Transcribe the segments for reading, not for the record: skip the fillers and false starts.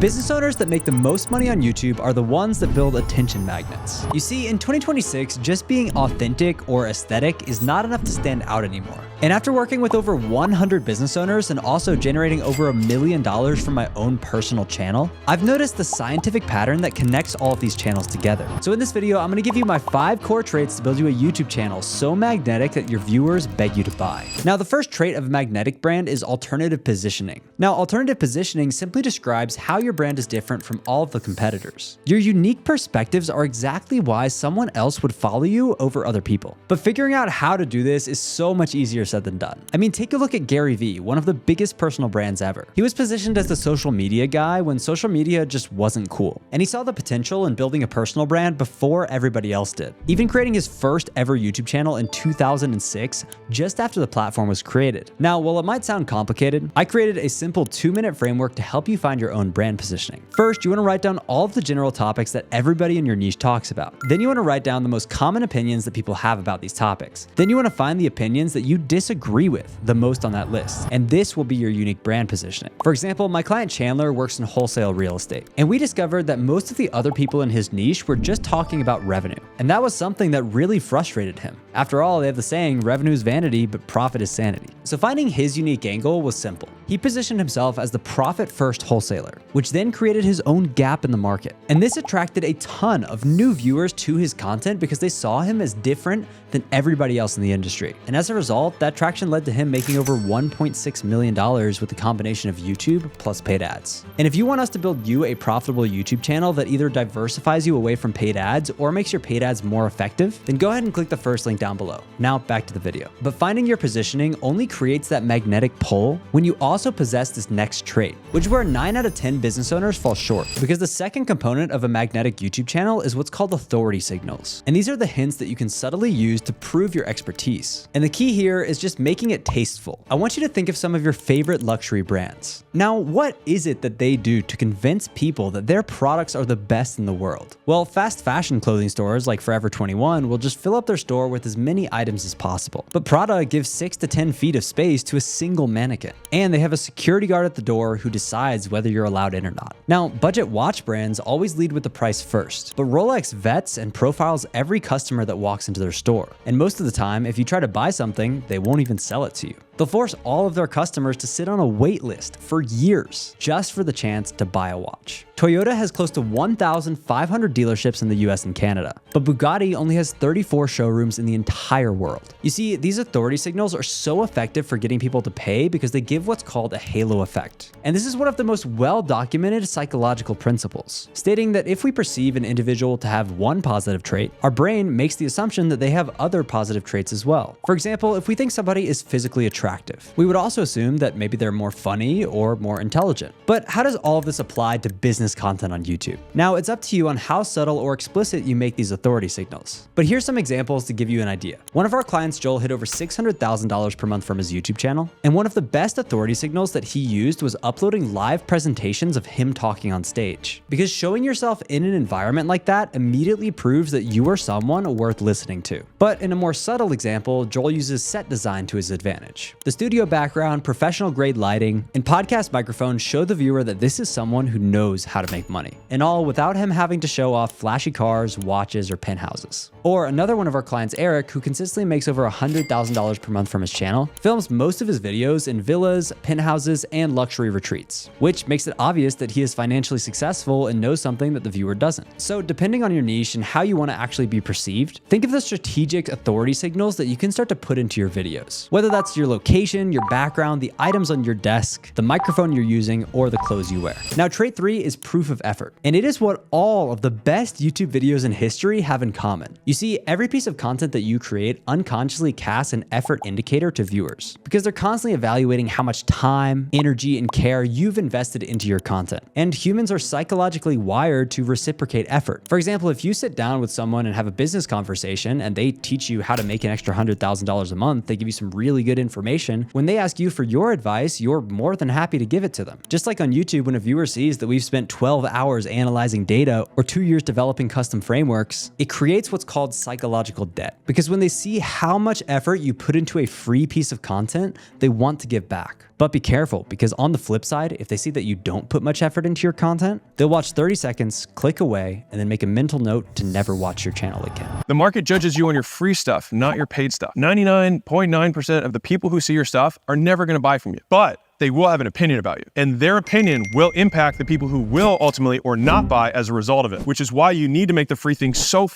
business owners that make the most money on YouTube are the ones that build attention magnets. You see, in 2026, just being authentic or aesthetic is not enough to stand out anymore. And after working with over 100 business owners and also generating over $1 million from my own personal channel, I've noticed the scientific pattern that connects all of these channels together. So in this video, I'm gonna give you my 5 core traits to build you a YouTube channel so magnetic that your viewers beg you to buy. Now, the first trait of a magnetic brand is alternative positioning. Now, alternative positioning simply describes how your brand is different from all of the competitors. Your unique perspectives are exactly why someone else would follow you over other people. But figuring out how to do this is so much easier said than done. I mean, take a look at Gary Vee, one of the biggest personal brands ever. He was positioned as the social media guy when social media just wasn't cool. And he saw the potential in building a personal brand before everybody else did, even creating his first ever YouTube channel in 2006, just after the platform was created. Now, while it might sound complicated, I created a simple 2-minute framework to help you find your own brand positioning. First, you want to write down all of the general topics that everybody in your niche talks about. Then you want to write down the most common opinions that people have about these topics. Then you want to find the opinions that you disagree with the most on that list. And this will be your unique brand positioning. For example, my client Chandler works in wholesale real estate, and we discovered that most of the other people in his niche were just talking about revenue. And that was something that really frustrated him. After all, they have the saying, revenue is vanity, but profit is sanity. So finding his unique angle was simple. He positioned himself as the profit-first wholesaler, which then created his own gap in the market. And this attracted a ton of new viewers to his content because they saw him as different than everybody else in the industry. And as a result, that traction led to him making over $1.6 million with the combination of YouTube plus paid ads. And if you want us to build you a profitable YouTube channel that either diversifies you away from paid ads or makes your paid ads more effective, then go ahead and click the first link down below. Now back to the video. But finding your positioning only creates that magnetic pull when you also possess this next trait, which is where 9 out of 10 business owners fall short. Because the second component of a magnetic YouTube channel is what's called authority signals. And these are the hints that you can subtly use to prove your expertise. And the key here is just making it tasteful. I want you to think of some of your favorite luxury brands. Now, what is it that they do to convince people that their products are the best in the world? Well, fast fashion clothing stores like Forever 21 will just fill up their store with as many items as possible. But Prada gives 6 to 10 feet of space to a single mannequin. And they have a security guard at the door who decides whether you're allowed in or not. Now, budget watch brands always lead with the price first, but Rolex vets and profiles every customer that walks into their store. And most of the time, if you try to buy something, they won't even sell it to you. They'll force all of their customers to sit on a wait list for years just for the chance to buy a watch. Toyota has close to 1,500 dealerships in the US and Canada, but Bugatti only has 34 showrooms in the entire world. You see, these authority signals are so effective for getting people to pay because they give what's called a halo effect. And this is one of the most well-documented psychological principles, stating that if we perceive an individual to have one positive trait, our brain makes the assumption that they have other positive traits as well. For example, if we think somebody is physically attractive, we would also assume that maybe they're more funny or more intelligent. But how does all of this apply to business content on YouTube? Now, it's up to you on how subtle or explicit you make these authority signals. But here's some examples to give you an idea. One of our clients, Joel, hit over $600,000 per month from his YouTube channel, and one of the best authority signals that he used was uploading live presentations of him talking on stage. Because showing yourself in an environment like that immediately proves that you are someone worth listening to. But in a more subtle example, Joel uses set design to his advantage. The studio background, professional grade lighting, and podcast microphones show the viewer that this is someone who knows how to make money, and all without him having to show off flashy cars, watches, or penthouses. Or another one of our clients, Eric, who consistently makes over $100,000 per month from his channel, films most of his videos in villas, penthouses, and luxury retreats, which makes it obvious that he is financially successful and knows something that the viewer doesn't. So depending on your niche and how you want to actually be perceived, think of the strategic authority signals that you can start to put into your videos, whether that's your location, your background, the items on your desk, the microphone you're using, or the clothes you wear. Now, trait 3 is proof of effort, and it is what all of the best YouTube videos in history have in common. You see, every piece of content that you create unconsciously casts an effort indicator to viewers because they're constantly evaluating how much time, energy, and care you've invested into your content. And humans are psychologically wired to reciprocate effort. For example, if you sit down with someone and have a business conversation and they teach you how to make an extra $100,000 a month, they give you some really good information information, when they ask you for your advice, you're more than happy to give it to them. Just like on YouTube, when a viewer sees that we've spent 12 hours analyzing data or 2 years developing custom frameworks, it creates what's called psychological debt. Because when they see how much effort you put into a free piece of content, they want to give back. But be careful, because on the flip side, if they see that you don't put much effort into your content, they'll watch 30 seconds, click away, and then make a mental note to never watch your channel again. The market judges you on your free stuff, not your paid stuff. 99.9% of the people who see your stuff are never going to buy from you, but they will have an opinion about you. And their opinion will impact the people who will ultimately or not buy as a result of it, which is why you need to make the free thing so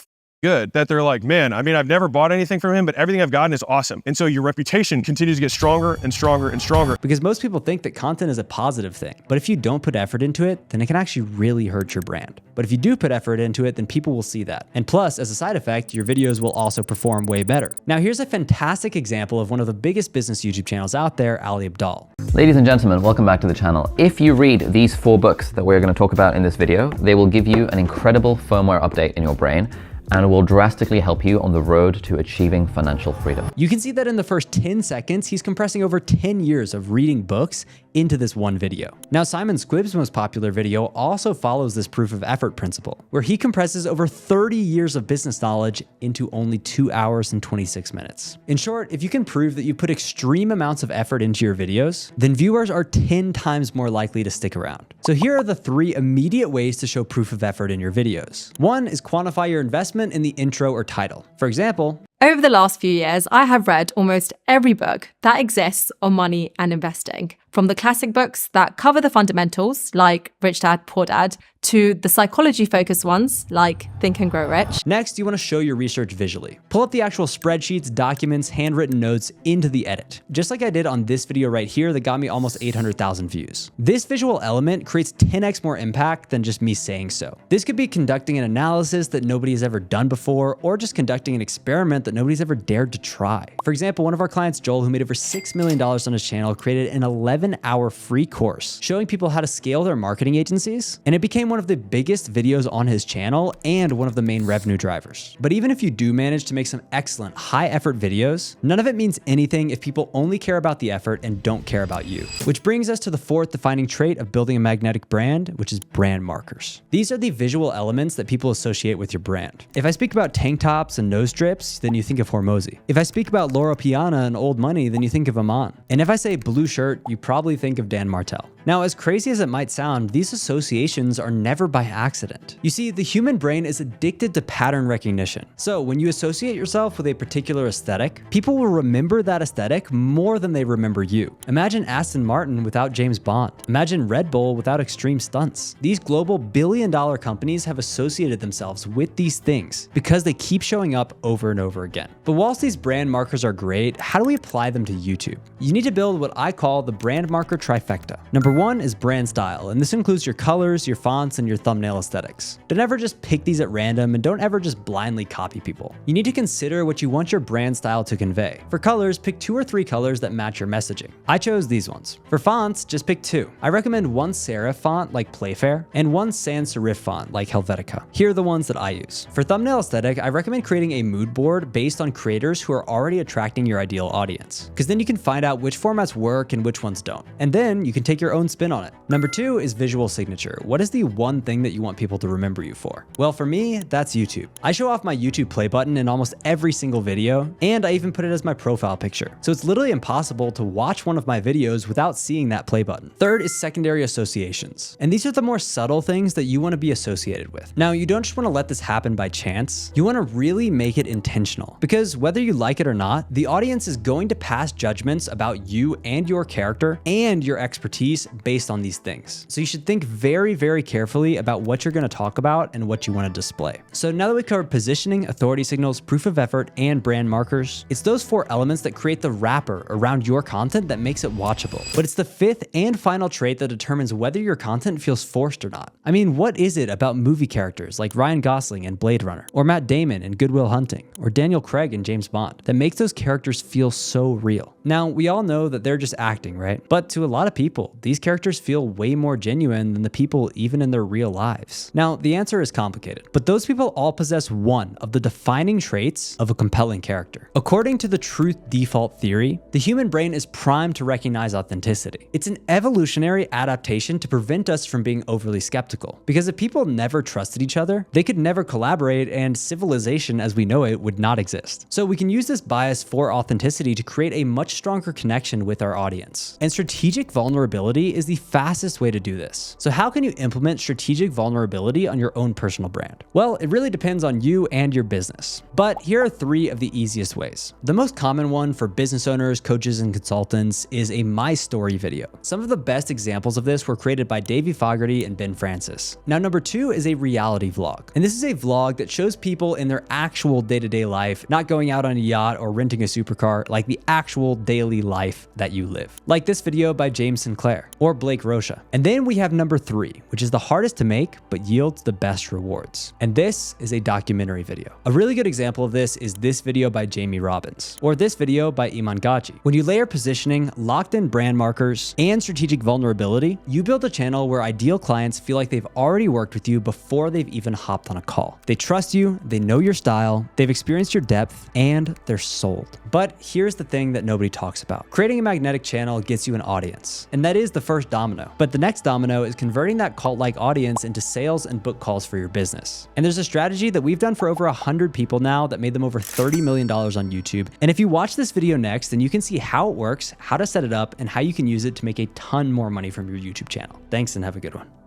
good that they're like, man, I mean, I've never bought anything from him, but everything I've gotten is awesome. And so your reputation continues to get stronger and stronger and stronger. Because most people think that content is a positive thing, but if you don't put effort into it, then it can actually really hurt your brand. But if you do put effort into it, then people will see that. And plus, as a side effect, your videos will also perform way better. Now, here's a fantastic example of one of the biggest business YouTube channels out there, Ali Abdaal. Ladies and gentlemen, welcome back to the channel. If you read these 4 books that we're going to talk about in this video, they will give you an incredible firmware update in your brain and will drastically help you on the road to achieving financial freedom. You can see that in the first 10 seconds, he's compressing over 10 years of reading books into this one video. Now, Simon Squibb's most popular video also follows this proof of effort principle, where he compresses over 30 years of business knowledge into only 2 hours and 26 minutes. In short, if you can prove that you put extreme amounts of effort into your videos, then viewers are 10 times more likely to stick around. So here are the 3 immediate ways to show proof of effort in your videos. One is quantify your investment in the intro or title. For example, over the last few years, I have read almost every book that exists on money and investing. From the classic books that cover the fundamentals, like Rich Dad, Poor Dad, to the psychology-focused ones, like Think and Grow Rich. Next, you want to show your research visually. Pull up the actual spreadsheets, documents, handwritten notes into the edit, just like I did on this video right here that got me almost 800,000 views. This visual element creates 10x more impact than just me saying so. This could be conducting an analysis that nobody has ever done before, or just conducting an experiment that nobody's ever dared to try. For example, one of our clients, Joel, who made over $6 million on his channel, created an 11-hour free course showing people how to scale their marketing agencies, and it became one of the biggest videos on his channel and one of the main revenue drivers. But even if you do manage to make some excellent high-effort videos, none of it means anything if people only care about the effort and don't care about you. Which brings us to the 4th defining trait of building a magnetic brand, which is brand markers. These are the visual elements that people associate with your brand. If I speak about tank tops and nose strips, then you think of Hormozy. If I speak about Laura Piana and Old Money, then you think of Aman. And if I say blue shirt, you probably think of Dan Martell. Now, as crazy as it might sound, these associations are never by accident. You see, the human brain is addicted to pattern recognition. So when you associate yourself with a particular aesthetic, people will remember that aesthetic more than they remember you. Imagine Aston Martin without James Bond. Imagine Red Bull without extreme stunts. These global billion-dollar companies have associated themselves with these things because they keep showing up over and over again. But whilst these brand markers are great, how do we apply them to YouTube? You need to build what I call the brand marker trifecta. Number 1 is brand style, and this includes your colors, your fonts, and your thumbnail aesthetics. Don't ever just pick these at random, and don't ever just blindly copy people. You need to consider what you want your brand style to convey. For colors, pick 2 or 3 colors that match your messaging. I chose these ones. For fonts, just pick 2. I recommend one serif font like Playfair and one sans serif font like Helvetica. Here are the ones that I use. For thumbnail aesthetic, I recommend creating a mood board based on creators who are already attracting your ideal audience, because then you can find out which formats work and which ones don't. And then you can take your own spin on it. Number 2 is visual signature. What is the one thing that you want people to remember you for? Well, for me, that's YouTube. I show off my YouTube play button in almost every single video, and I even put it as my profile picture. So it's literally impossible to watch one of my videos without seeing that play button. Third is secondary associations. And these are the more subtle things that you want to be associated with. Now, you don't just want to let this happen by chance. You want to really make it intentional, because whether you like it or not, the audience is going to pass judgments about you and your character and your expertise based on these things. So you should think very, very carefully about what you're going to talk about and what you want to display. So now that we've covered positioning, authority signals, proof of effort, and brand markers, it's those 4 elements that create the wrapper around your content that makes it watchable. But it's the 5th and final trait that determines whether your content feels forced or not. I mean, what is it about movie characters like Ryan Gosling in Blade Runner, or Matt Damon in Good Will Hunting, or Daniel Craig in James Bond that makes those characters feel so real? Now, we all know that they're just acting, right? But to a lot of people, these characters feel way more genuine than the people even in their real lives. Now, the answer is complicated, but those people all possess one of the defining traits of a compelling character. According to the truth default theory, the human brain is primed to recognize authenticity. It's an evolutionary adaptation to prevent us from being overly skeptical. Because if people never trusted each other, they could never collaborate and civilization as we know it would not exist. So we can use this bias for authenticity to create a much stronger connection with our audience. And strategic vulnerability is the fastest way to do this. So how can you implement strategic vulnerability on your own personal brand? Well, it really depends on you and your business. But here are 3 of the easiest ways. The most common one for business owners, coaches, and consultants is a My Story video. Some of the best examples of this were created by Davey Fogarty and Ben Francis. Now, number 2 is a reality vlog. And this is a vlog that shows people in their actual day-to-day life, not going out on a yacht or renting a supercar, like the actual daily life that you live. Like this video by James Sinclair or Blake Rocha. And then we have number 3, which is the hardest to make, but yields the best rewards. And this is a documentary video. A really good example of this is this video by Jamie Robbins, or this video by Iman Ghaji. When you layer positioning, locked in brand markers, and strategic vulnerability, you build a channel where ideal clients feel like they've already worked with you before they've even hopped on a call. They trust you, they know your style, they've experienced your depth, and they're sold. But here's the thing that nobody talks about. Creating a magnetic channel gets you an audience, and that is the first domino. But the next domino is converting that cult-like audience into sales and book calls for your business. And there's a strategy that we've done for over 100 people now that made them over $30 million on YouTube. And if you watch this video next, then you can see how it works, how to set it up, and how you can use it to make a ton more money from your YouTube channel. Thanks and have a good one.